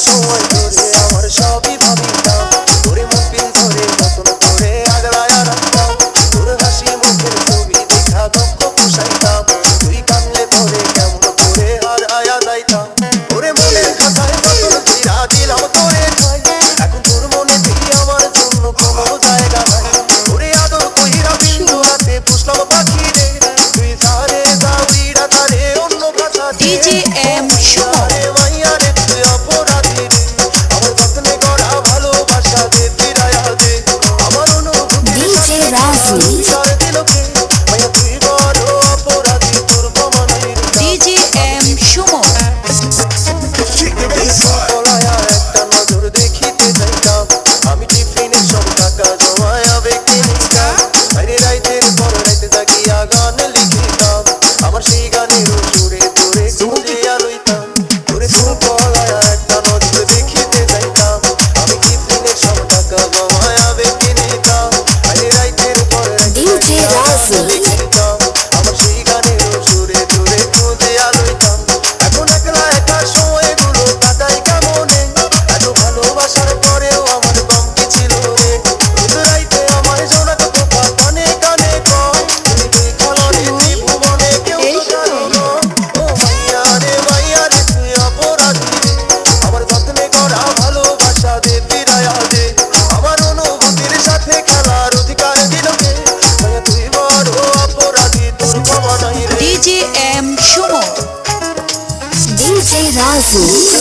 সময় ধরে আমার সবই ভাবিতাম, তোরে মন পিন ধরে যত্ন করে আগলায়া রাখতাম, তোর হাসি মুখের ছবি দেখা দুঃখ পুষাইতাম, তুই কানলে পরে কেমন করে হারায়া যাইতাম, তোরে মনের খাতায় যত্ন কইরা দিলাম তোরে ঠাই, এখন তোর মনে তুই আমার জন্য কোনো জায়গা নাই, তোরে আদর কইরা বিন্দু রাতে পুষলাম পাখি রে, তুই সারে যাওইরা তারে অন্য ভাষা ডিজে এম সুমন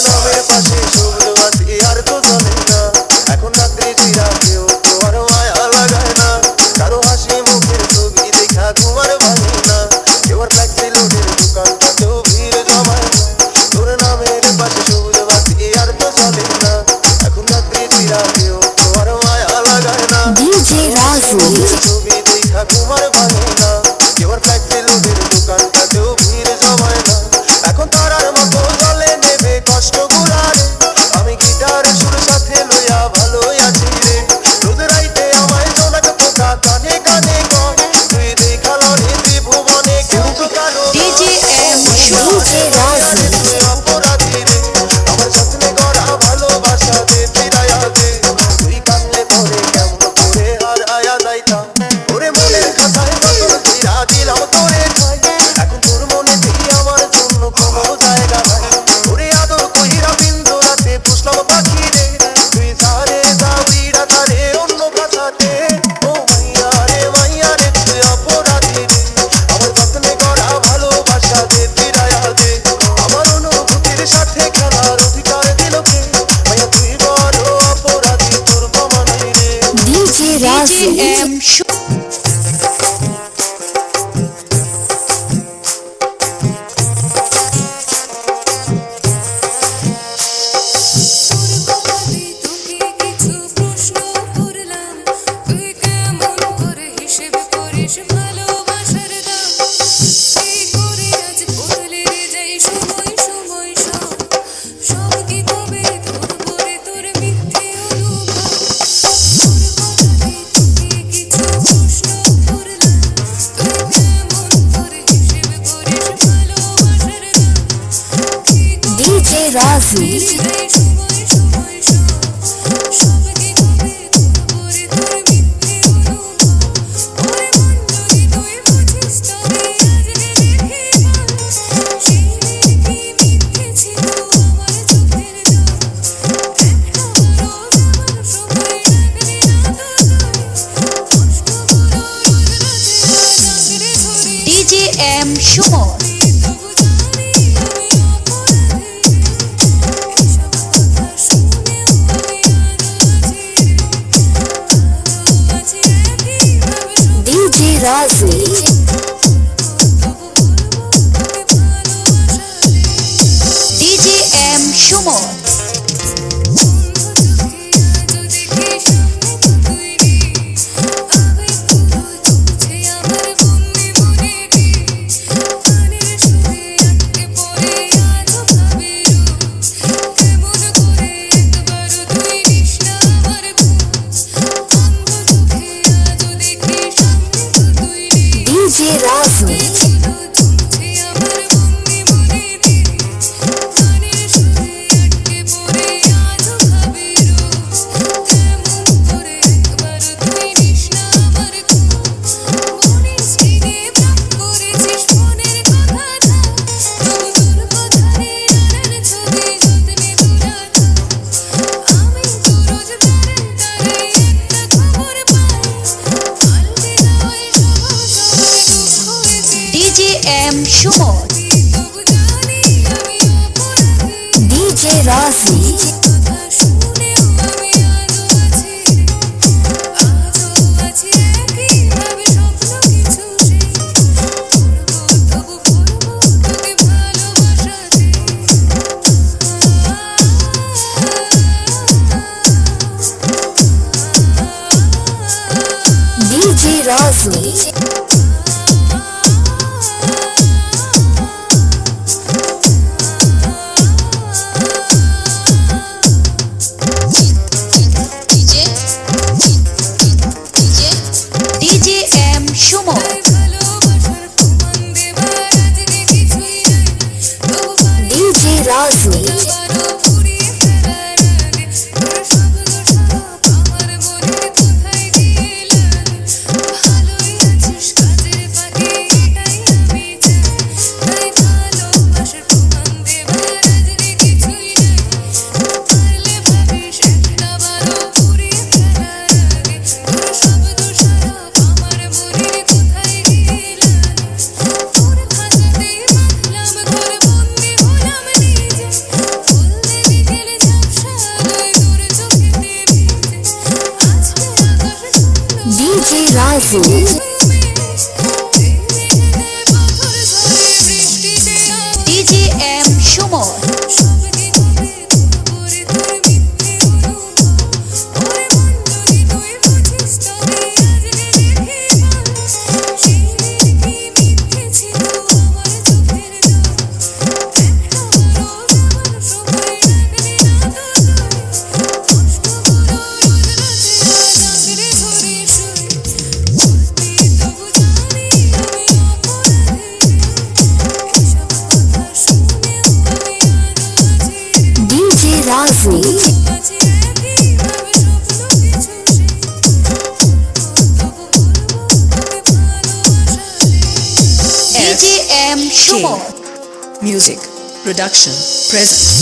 নামের পাশে শুভ্র বাতি আর তো জ্বলে না, এখন রাত্রি চিরাতেও তো আর মায়া লাগায় না, কারো হাসি মুখের ছবি দেখা ঘুমার ভাঙে না, কেউ আর ট্যাক্সি লোডের দোকানটাতেও ভিড় জমায় না, তোর নামের পাশে শুভ্র বাতি আর তো জ্বলে না, এখন রাত্রি চিরাতেও তো আর মায়া লাগায় না, ছবি দেখা ঘুমার ভাঙে না, কেউ আর ট্যাক্সি লোডের দোকানটাতেও ভিড় জমায় না, এখন তারার মতো জলে নেবে কষ্ট গুলারে, আমি গিটার সুর সাথে লইয়া ভালোই আছি রে, রোদ রাইতে আমায় জোনাক পোকা কানে কানে কয়, তুই দেখালো রে ত্রিভুবনে কেউ তো কারো ডিজে এম সুমন অপরাধী রে, আমার যত্নে গড়া ভালোবাসা দে ফিরাইয়া দে, তুই কানলে পরে কেমন করে হারায়া যাইতাম, ওরে মনের খাতায় যত্ন কইরা দিলাম তোরে ঠাই, এখন তোর মনে তুই আমার জন্য কোনো জায়গা নাই, ওরে আদর কইরা বিন্দু রাতে পুষলাম পাখি রে, তুই সারে যাওইরা তারে অন্য ভাষাতে, ও মাইয়া রে তুই অপরাধী রে, আমার যত্নে গড়া ভালোবাসা দে ফিরাইয়া দে, আমার অনুভূতির সাথে খেলার অধিকার দিল কে, মাইয়া তুই বড় অপরাধী, তোর ক্ষমা নাই রে। DJ M Suman Suman DJ Raji DJ Raju DJ M Suman DJ Raju DJ Raju DJ M Suman DJ Raju DJ M Suman Music Production present.